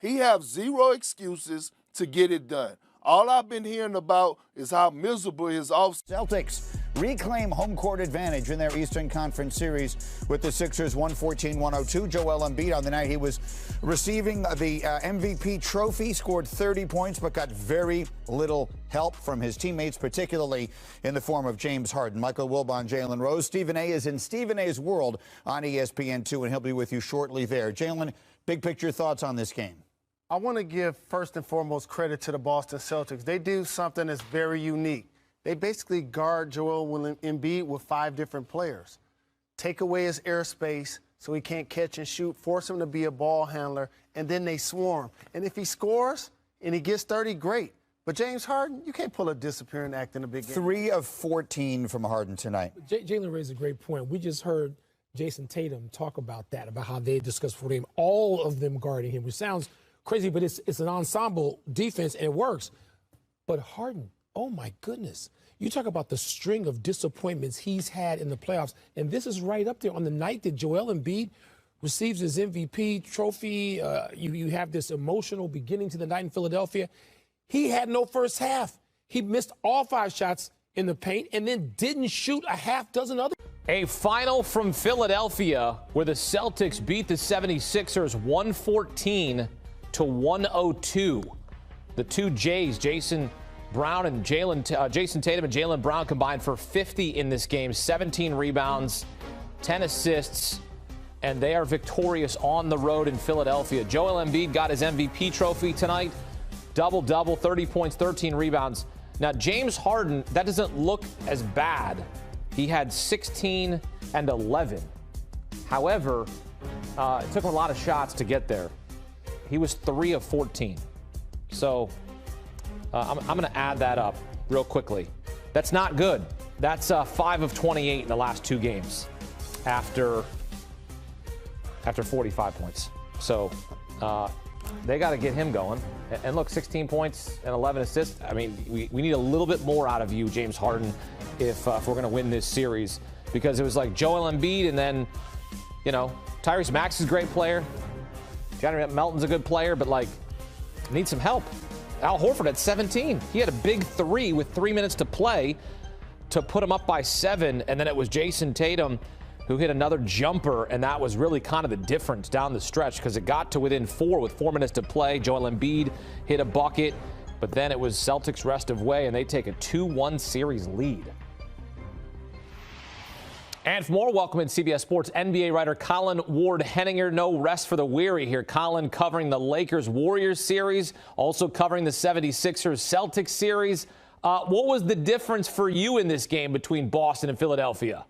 He has zero excuses to get it done. All I've been hearing about is how miserable his off. Celtics reclaim home court advantage in their Eastern Conference series with the Sixers 114-102. Joel Embiid on the night he was receiving the MVP trophy, scored 30 points, but got very little help from his teammates, particularly in the form of James Harden. Michael Wilbon, Jalen Rose. Stephen A. is in Stephen A.'s World on ESPN2, and he'll be with you shortly there. Jalen, big picture thoughts on this game? I want to give first and foremost credit to the Boston Celtics. They do something that's very unique. They basically guard Joel Embiid with 5 different players. Take away his airspace so he can't catch and shoot, force him to be a ball handler, and then they swarm. And if he scores and he gets 30, great. But James Harden, you can't pull a disappearing act in a big game. 3 of 14 from Harden tonight. Jalen raised a great point. We just heard Jason Tatum talk about that, about how they discussed for him, all of them guarding him, which sounds crazy, but it's an ensemble defense, and it works. But Harden, oh, my goodness. You talk about the string of disappointments he's had in the playoffs, and this is right up there on the night that Joel Embiid receives his MVP trophy. You have this emotional beginning to the night in Philadelphia. He had no first half. He missed all 5 shots in the paint and then didn't shoot a half dozen other. A final from Philadelphia where the Celtics beat the 76ers 114-102. The two Jays, Jason Tatum and Jaylen Brown combined for 50 in this game, 17 rebounds, 10 assists, and they are victorious on the road in Philadelphia. Joel Embiid got his MVP trophy tonight, double-double, 30 points, 13 rebounds. Now, James Harden, that doesn't look as bad. He had 16 and 11. However, it took him a lot of shots to get there. He was 3 of 14. So I'm going to add that up real quickly. That's not good. That's 5 of 28 in the last 2 games after 45 points. So they got to get him going. And look, 16 points and 11 assists. I mean, we need a little bit more out of you, James Harden, if we're going to win this series. Because it was like Joel Embiid and then, Tyrese Maxey's a great player. Johnny Melton's a good player, but, need some help. Al Horford at 17. He had a big 3 with 3 minutes to play to put him up by 7. And then it was Jason Tatum who hit another jumper, and that was really kind of the difference down the stretch because it got to within 4 with 4 minutes to play. Joel Embiid hit a bucket, but then it was Celtics rest of way, and they take a 2-1 series lead. And for more, welcome in CBS Sports NBA writer Colin Ward-Henninger. No rest for the weary here. Colin covering the Lakers-Warriors series, also covering the 76ers-Celtics series. What was the difference for you in this game between Boston and Philadelphia?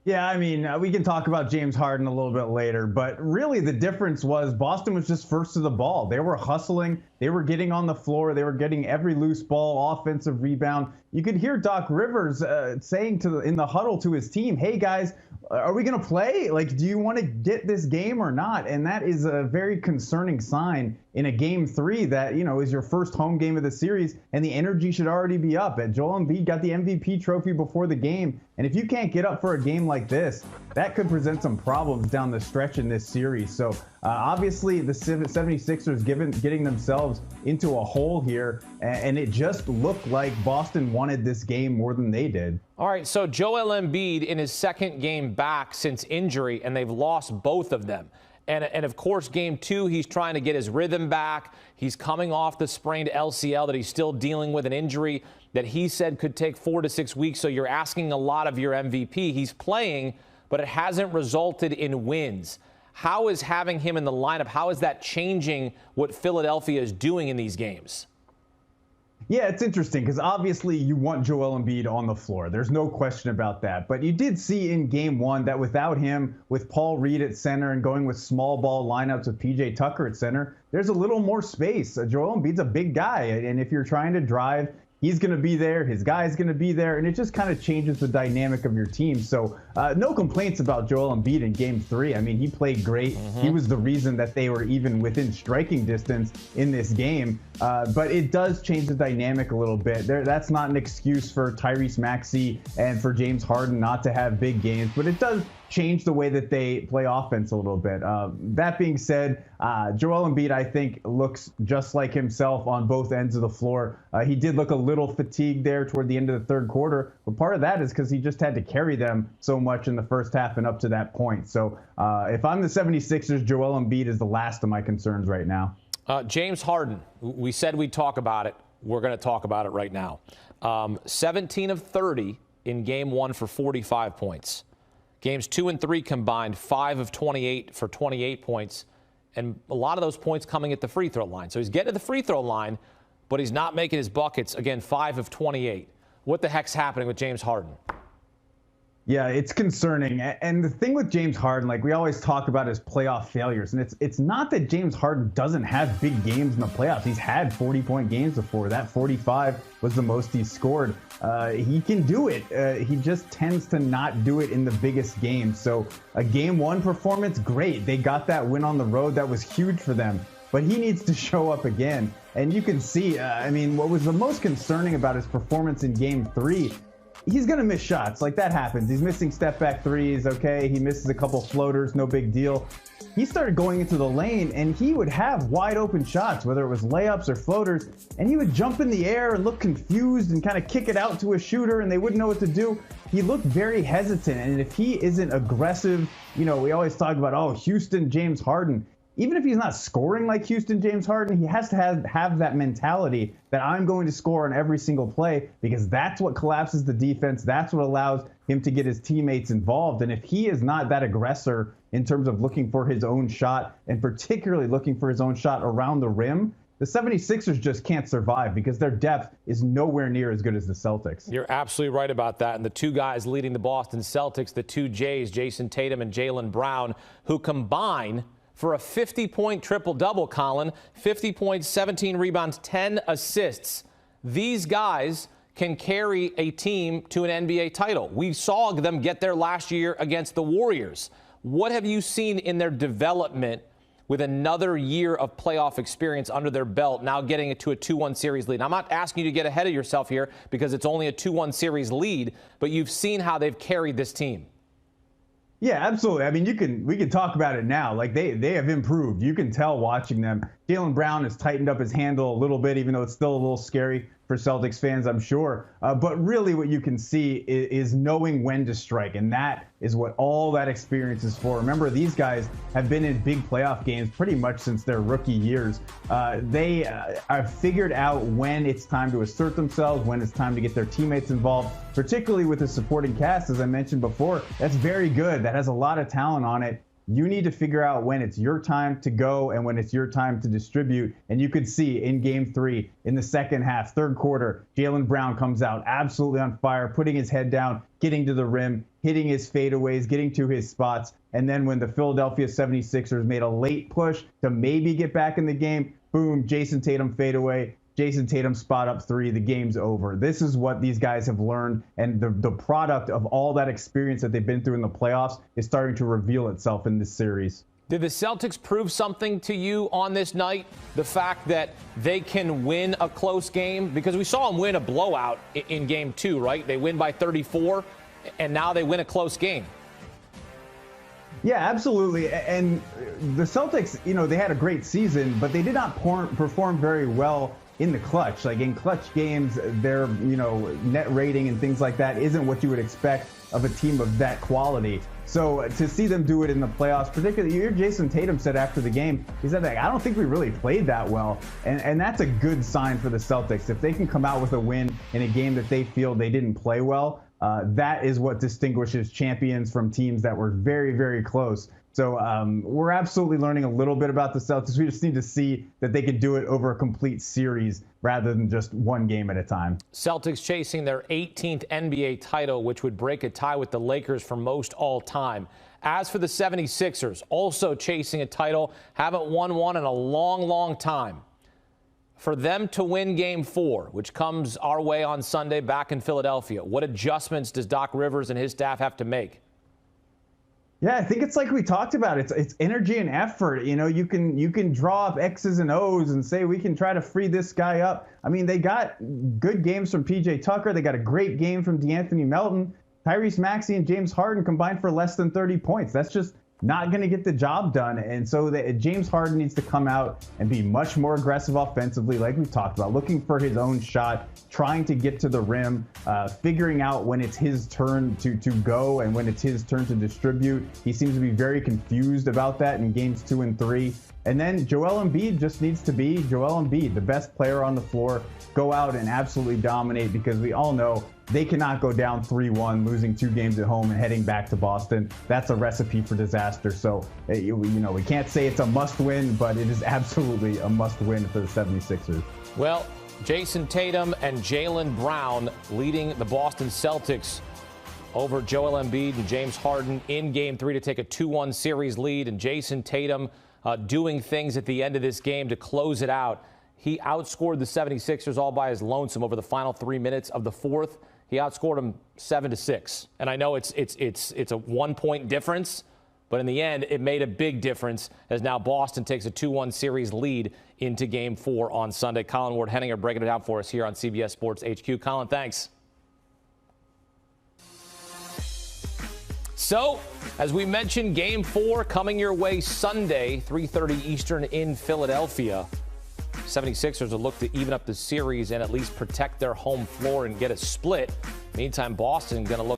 Yeah, I mean, we can talk about James Harden a little bit later, but really the difference was Boston was just first to the ball. They were hustling. They were getting on the floor. They were getting every loose ball, offensive rebound. You could hear Doc Rivers saying in the huddle to his team, hey, guys, are we going to play? Do you want to get this game or not? And that is a very concerning sign in a game 3 that, is your first home game of the series, and the energy should already be up. And Joel Embiid got the MVP trophy before the game. And if you can't get up for a game like this, that could present some problems down the stretch in this series. So obviously the 76ers getting themselves into a hole here, and it just looked like Boston wanted this game more than they did. All right, so Joel Embiid in his second game back since injury, and they've lost both of them. And of course, game 2, he's trying to get his rhythm back. He's coming off the sprained LCL that he's still dealing with, an injury that he said could take 4 to 6 weeks. So you're asking a lot of your MVP. He's playing, but it hasn't resulted in wins. How is having him in the lineup, how is that changing what Philadelphia is doing in these games? Yeah, it's interesting because obviously you want Joel Embiid on the floor. There's no question about that. But you did see in game 1 that without him, with Paul Reed at center and going with small ball lineups with PJ Tucker at center, there's a little more space. Joel Embiid's a big guy. And if you're trying to drive, he's going to be there. His guy's going to be there. And it just kind of changes the dynamic of your team. So no complaints about Joel Embiid in game 3. I mean, he played great. He was the reason that they were even within striking distance in this game. But it does change the dynamic a little bit. That's not an excuse for Tyrese Maxey and for James Harden not to have big games. But it does change the way that they play offense a little bit. That being said, Joel Embiid, I think, looks just like himself on both ends of the floor. He did look a little fatigued there toward the end of the third quarter, but part of that is because he just had to carry them so much in the first half and up to that point. So if I'm the 76ers, Joel Embiid is the last of my concerns right now. James Harden, we said we'd talk about it. We're going to talk about it right now. 17 of 30 in game 1 for 45 points. Games 2 and 3 combined, 5 of 28 for 28 points, and a lot of those points coming at the free throw line. So he's getting to the free throw line, but he's not making his buckets. Again, 5 of 28. What the heck's happening with James Harden? Yeah, it's concerning. And the thing with James Harden, like we always talk about his playoff failures, and it's not that James Harden doesn't have big games in the playoffs. He's had 40-point games before. That 45 was the most he scored. He can do it. He just tends to not do it in the biggest games. So a game 1 performance, great. They got that win on the road. That was huge for them. But he needs to show up again. And you can see, what was the most concerning about his performance in game 3, he's going to miss shots. Like, that happens. He's missing step-back threes, okay? He misses a couple floaters, no big deal. He started going into the lane, and he would have wide-open shots, whether it was layups or floaters, and he would jump in the air and look confused and kind of kick it out to a shooter, and they wouldn't know what to do. He looked very hesitant, and if he isn't aggressive, we always talk about, Houston, James Harden. Even if he's not scoring like Houston James Harden, he has to have that mentality that I'm going to score on every single play, because that's what collapses the defense. That's what allows him to get his teammates involved. And if he is not that aggressor in terms of looking for his own shot, and particularly looking for his own shot around the rim, the 76ers just can't survive because their depth is nowhere near as good as the Celtics. You're absolutely right about that. And the two guys leading the Boston Celtics, the two Jays, Jason Tatum and Jaylen Brown, who combine for a 50-point triple-double, Colin. 50 points, 17 rebounds, 10 assists. These guys can carry a team to an NBA title. We saw them get there last year against the Warriors. What have you seen in their development with another year of playoff experience under their belt, now getting it to a 2-1 series lead? I'm not asking you to get ahead of yourself here because it's only a 2-1 series lead, but you've seen how they've carried this team. Yeah, absolutely. We can talk about it now. Like, they have improved. You can tell watching them. Jaylen Brown has tightened up his handle a little bit, even though it's still a little scary for Celtics fans, I'm sure. But really what you can see is knowing when to strike, and that is what all that experience is for. Remember, these guys have been in big playoff games pretty much since their rookie years. They have figured out when it's time to assert themselves, when it's time to get their teammates involved, particularly with the supporting cast, as I mentioned before. That's very good. That has a lot of talent on it. You need to figure out when it's your time to go and when it's your time to distribute. And you could see in game 3, in the second half, third quarter, Jaylen Brown comes out absolutely on fire, putting his head down, getting to the rim, hitting his fadeaways, getting to his spots. And then when the Philadelphia 76ers made a late push to maybe get back in the game, boom, Jason Tatum fadeaway. Jason Tatum spot up 3, the game's over. This is what these guys have learned, and the product of all that experience that they've been through in the playoffs is starting to reveal itself in this series. Did the Celtics prove something to you on this night? The fact that they can win a close game? Because we saw them win a blowout in game 2, right? They win by 34, and now they win a close game. Yeah, absolutely. And the Celtics, they had a great season, but they did not perform very well in the clutch. Like, in clutch games, their net rating and things like that isn't what you would expect of a team of that quality. So to see them do it in the playoffs, particularly, Jason Tatum said after the game, he said, I don't think we really played that well. And that's a good sign for the Celtics. If they can come out with a win in a game that they feel they didn't play well, that is what distinguishes champions from teams that were very, very close. So we're absolutely learning a little bit about the Celtics. We just need to see that they could do it over a complete series rather than just one game at a time. Celtics chasing their 18th NBA title, which would break a tie with the Lakers for most all time. As for the 76ers, also chasing a title, haven't won one in a long, long time. For them to win Game 4, which comes our way on Sunday back in Philadelphia, what adjustments does Doc Rivers and his staff have to make? Yeah, I think it's like we talked about. It's energy and effort. You can draw up X's and O's and say we can try to free this guy up. I mean, they got good games from PJ Tucker. They got a great game from DeAnthony Melton. Tyrese Maxey and James Harden combined for less than 30 points. That's just not going to get the job done. And so James Harden needs to come out and be much more aggressive offensively, like we've talked about, looking for his own shot, trying to get to the rim, figuring out when it's his turn to go and when it's his turn to distribute. He seems to be very confused about that in games 2 and 3. And then Joel Embiid just needs to be Joel Embiid, the best player on the floor, go out and absolutely dominate, because we all know they cannot go down 3-1, losing 2 games at home and heading back to Boston. That's a recipe for disaster. So, we can't say it's a must win, but it is absolutely a must win for the 76ers. Well, Jason Tatum and Jaylen Brown leading the Boston Celtics over Joel Embiid and James Harden in Game 3 to take a 2-1 series lead, and Jason Tatum doing things at the end of this game to close it out. He outscored the 76ers all by his lonesome over the final 3 minutes of the fourth. He outscored them 7-6. And I know it's a 1-point difference, but in the end, it made a big difference as now Boston takes a 2-1 series lead into Game 4 on Sunday. Colin Ward-Henninger breaking it down for us here on CBS Sports HQ. Colin, thanks. So, as we mentioned, Game 4 coming your way Sunday, 3:30 Eastern in Philadelphia. 76ers will look to even up the series and at least protect their home floor and get a split. Meantime, Boston going to look